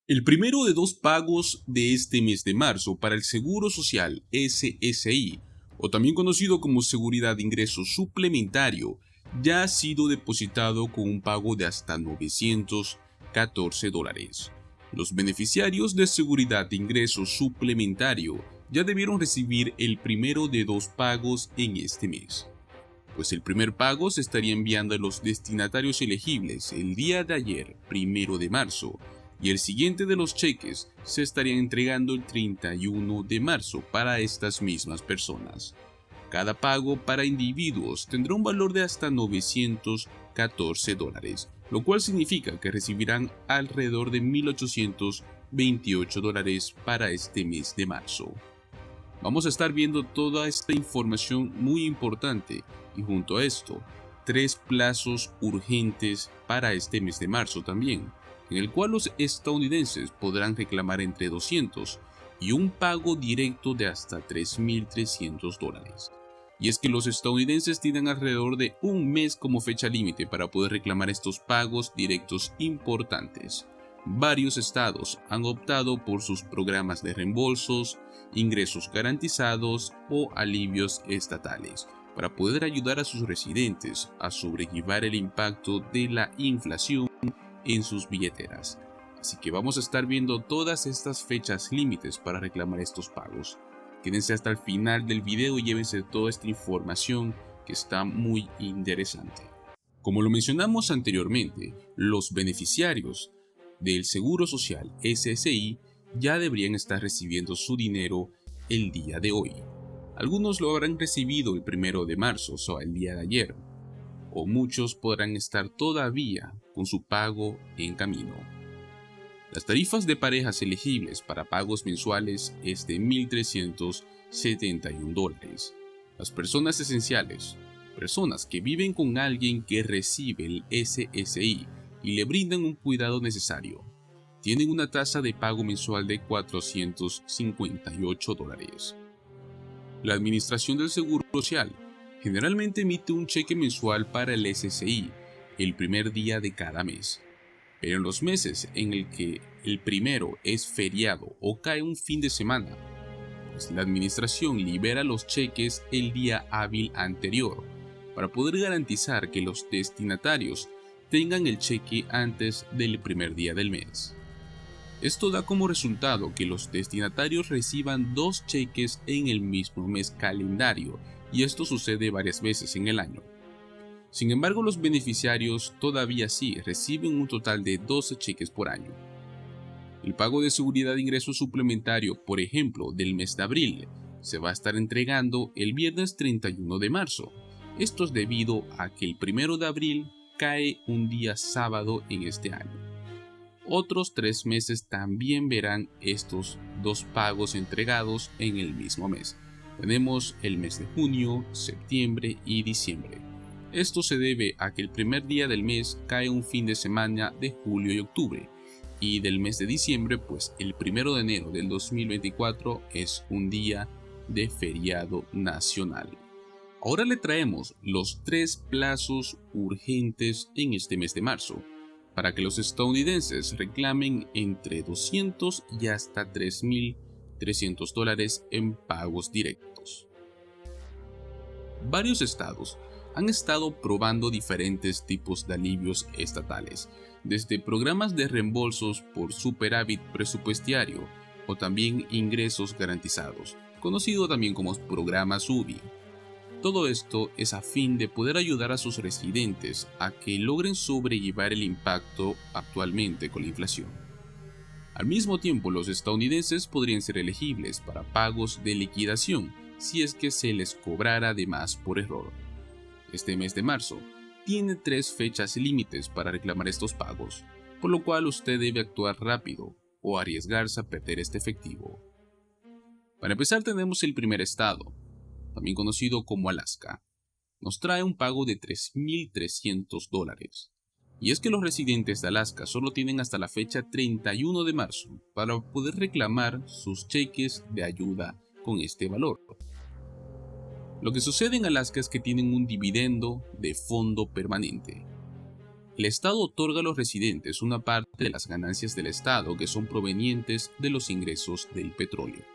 El primero de dos pagos de este mes de marzo para el Seguro Social SSI, o también conocido como Seguridad de Ingreso Suplementario, ya ha sido depositado con un pago de hasta $914. Los beneficiarios de Seguridad de Ingreso Suplementario ya debieron recibir el primero de dos pagos en este mes, pues el primer pago se estaría enviando a los destinatarios elegibles el día de ayer, 1 de marzo, y el siguiente de los cheques se estaría entregando el 31 de marzo para estas mismas personas. Cada pago para individuos tendrá un valor de hasta $914, lo cual significa que recibirán alrededor de $1,828 para este mes de marzo. Vamos a estar viendo toda esta información muy importante y junto a esto, 3 plazos urgentes para este mes de marzo también, en el cual los estadounidenses podrán reclamar entre 200 y un pago directo de hasta $3,300. Y es que los estadounidenses tienen alrededor de un mes como fecha límite para poder reclamar estos pagos directos importantes. Varios estados han optado por sus programas de reembolsos, ingresos garantizados o alivios estatales para poder ayudar a sus residentes a sobrellevar el impacto de la inflación en sus billeteras. Así que vamos a estar viendo todas estas fechas límites para reclamar estos pagos. Quédense hasta el final del video y llévense toda esta información que está muy interesante. Como lo mencionamos anteriormente, los beneficiarios del Seguro Social SSI ya deberían estar recibiendo su dinero el día de hoy. Algunos lo habrán recibido el 1 de marzo, o sea, el día de ayer, o muchos podrán estar todavía con su pago en camino. Las tarifas de parejas elegibles para pagos mensuales es de $1,371. Las personas esenciales, personas que viven con alguien que recibe el SSI y le brindan un cuidado necesario, tienen una tasa de pago mensual de $458. La Administración del Seguro Social generalmente emite un cheque mensual para el SSI el primer día de cada mes. Pero en los meses en el que el primero es feriado o cae un fin de semana, pues la administración libera los cheques el día hábil anterior para poder garantizar que los destinatarios tengan el cheque antes del primer día del mes. Esto da como resultado que los destinatarios reciban 2 cheques en el mismo mes calendario, y esto sucede varias veces en el año. Sin embargo, los beneficiarios todavía sí reciben un total de 12 cheques por año. El pago de seguridad de ingreso suplementario, por ejemplo, del mes de abril, se va a estar entregando el viernes 31 de marzo. Esto es debido a que el 1 de abril cae un día sábado en este año. Otros 3 meses también verán estos 2 pagos entregados en el mismo mes. Tenemos el mes de junio, septiembre y diciembre. Esto se debe a que el primer día del mes cae un fin de semana de julio y octubre, y del mes de diciembre, pues el 1 de enero del 2024 es un día de feriado nacional. Ahora le traemos los 3 plazos urgentes en este mes de marzo, para que los estadounidenses reclamen entre 200 y hasta $3,300 en pagos directos. Varios estados han estado probando diferentes tipos de alivios estatales, desde programas de reembolsos por superávit presupuestario o también ingresos garantizados, conocido también como programas UBI. Todo esto es a fin de poder ayudar a sus residentes a que logren sobrellevar el impacto actualmente con la inflación. Al mismo tiempo, los estadounidenses podrían ser elegibles para pagos de liquidación si es que se les cobrara de más por error. Este mes de marzo tiene 3 fechas límites para reclamar estos pagos, por lo cual usted debe actuar rápido o arriesgarse a perder este efectivo. Para empezar, tenemos el primer estado, también conocido como Alaska. Nos trae un pago de $3,300. Y es que los residentes de Alaska solo tienen hasta la fecha 31 de marzo para poder reclamar sus cheques de ayuda con este valor. Lo que sucede en Alaska es que tienen un dividendo de fondo permanente. El Estado otorga a los residentes una parte de las ganancias del Estado que son provenientes de los ingresos del petróleo.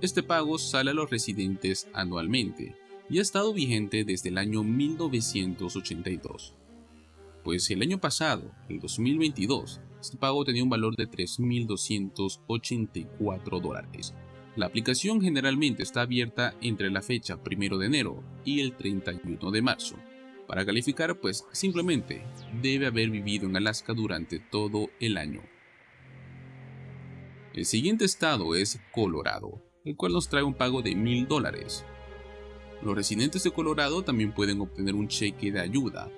Este pago sale a los residentes anualmente y ha estado vigente desde el año 1982. Pues el año pasado, el 2022, este pago tenía un valor de $3.284. La aplicación generalmente está abierta entre la fecha 1 de enero y el 31 de marzo. Para calificar, pues simplemente debe haber vivido en Alaska durante todo el año. El siguiente estado es Colorado, el cual nos trae un pago de $1,000. Los residentes de Colorado también pueden obtener un cheque de ayuda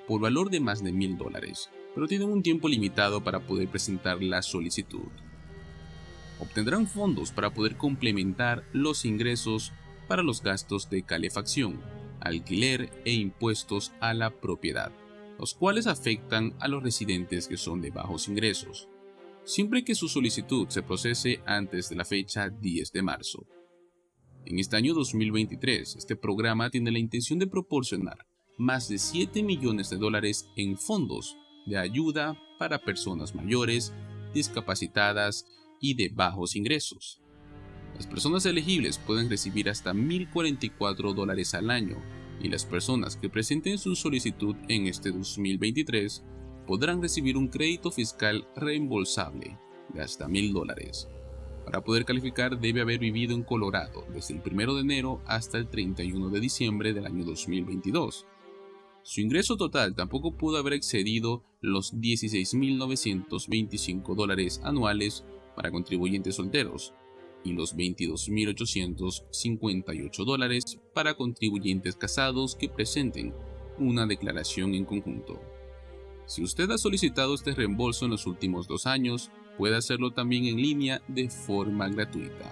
por valor de más de $1,000, pero tienen un tiempo limitado para poder presentar la solicitud. Obtendrán fondos para poder complementar los ingresos para los gastos de calefacción, alquiler e impuestos a la propiedad, los cuales afectan a los residentes que son de bajos ingresos, siempre que su solicitud se procese antes de la fecha 10 de marzo. En este año 2023, este programa tiene la intención de proporcionar más de $7 millones en fondos de ayuda para personas mayores, discapacitadas y de bajos ingresos. Las personas elegibles pueden recibir hasta $1,044 al año y las personas que presenten su solicitud en este 2023 podrán recibir un crédito fiscal reembolsable de hasta $1,000. Para poder calificar debe haber vivido en Colorado desde el 1 de enero hasta el 31 de diciembre del año 2022. Su ingreso total tampoco pudo haber excedido los $16,925 anuales para contribuyentes solteros y los $22,858 para contribuyentes casados que presenten una declaración en conjunto. Si usted ha solicitado este reembolso en los últimos 2 años, puede hacerlo también en línea de forma gratuita.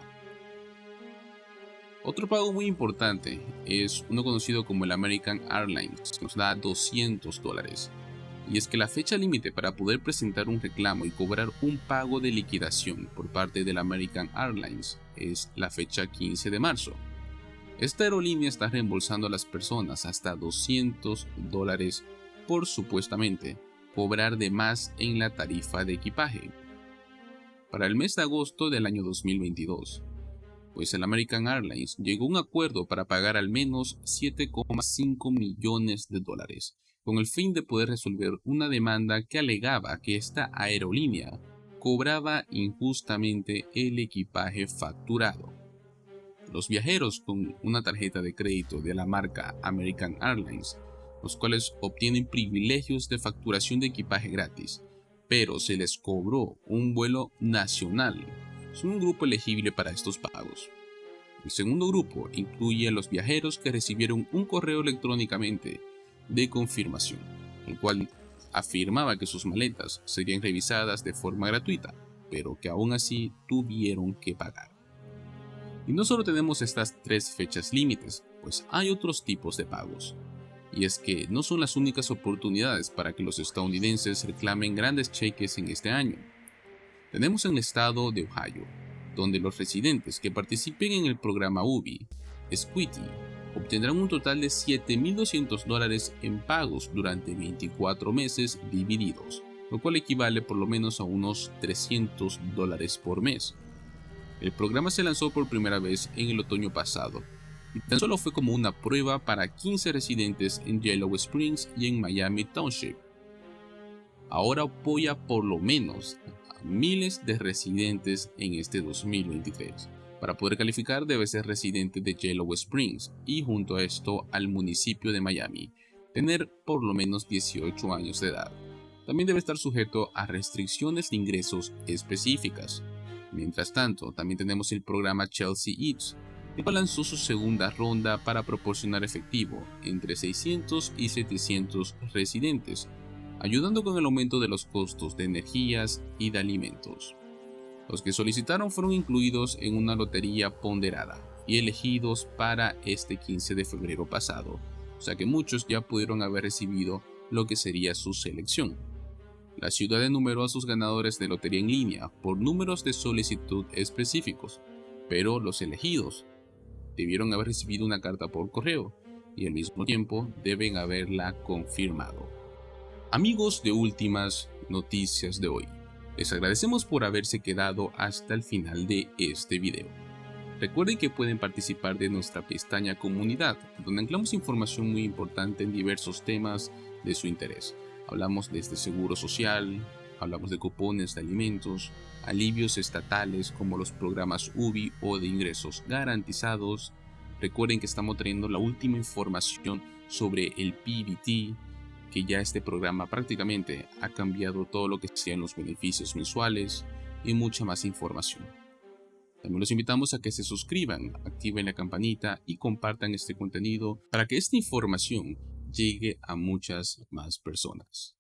Otro pago muy importante es uno conocido como el American Airlines, que nos da $200. Y es que la fecha límite para poder presentar un reclamo y cobrar un pago de liquidación por parte del American Airlines es la fecha 15 de marzo. Esta aerolínea está reembolsando a las personas hasta $200 por supuestamente cobrar de más en la tarifa de equipaje. Para el mes de agosto del año 2022, pues el American Airlines llegó a un acuerdo para pagar al menos $7,5 millones con el fin de poder resolver una demanda que alegaba que esta aerolínea cobraba injustamente el equipaje facturado. Los viajeros con una tarjeta de crédito de la marca American Airlines, los cuales obtienen privilegios de facturación de equipaje gratis, pero se les cobró un vuelo nacional, son un grupo elegible para estos pagos. El segundo grupo incluye a los viajeros que recibieron un correo electrónicamente de confirmación, el cual afirmaba que sus maletas serían revisadas de forma gratuita, pero que aún así tuvieron que pagar. Y no solo tenemos estas 3 fechas límites, pues hay otros tipos de pagos. Y es que no son las únicas oportunidades para que los estadounidenses reclamen grandes cheques en este año. Tenemos el estado de Ohio, donde los residentes que participen en el programa UBI, Squity, obtendrán un total de $7,200 en pagos durante 24 meses divididos, lo cual equivale por lo menos a unos $300 por mes. El programa se lanzó por primera vez en el otoño pasado y tan solo fue como una prueba para 15 residentes en Yellow Springs y en Miami Township. Ahora apoya por lo menos a miles de residentes en este 2023. Para poder calificar debe ser residente de Yellow Springs y junto a esto al municipio de Miami, tener por lo menos 18 años de edad. También debe estar sujeto a restricciones de ingresos específicas. Mientras tanto, también tenemos el programa Chelsea Eats, el cual lanzó su segunda ronda para proporcionar efectivo entre 600 y 700 residentes, ayudando con el aumento de los costos de energías y de alimentos. Los que solicitaron fueron incluidos en una lotería ponderada y elegidos para este 15 de febrero pasado, o sea que muchos ya pudieron haber recibido lo que sería su selección. La ciudad enumeró a sus ganadores de lotería en línea por números de solicitud específicos, pero los elegidos debieron haber recibido una carta por correo y al mismo tiempo deben haberla confirmado. Amigos de Últimas Noticias de hoy, les agradecemos por haberse quedado hasta el final de este video. Recuerden que pueden participar de nuestra pestaña Comunidad, donde anclamos información muy importante en diversos temas de su interés. Hablamos desde seguro social, hablamos de cupones de alimentos, alivios estatales como los programas UBI o de ingresos garantizados. Recuerden que estamos trayendo la última información sobre el PBT, que ya este programa prácticamente ha cambiado todo lo que sean los beneficios mensuales y mucha más información. También los invitamos a que se suscriban, activen la campanita y compartan este contenido para que esta información llegue a muchas más personas.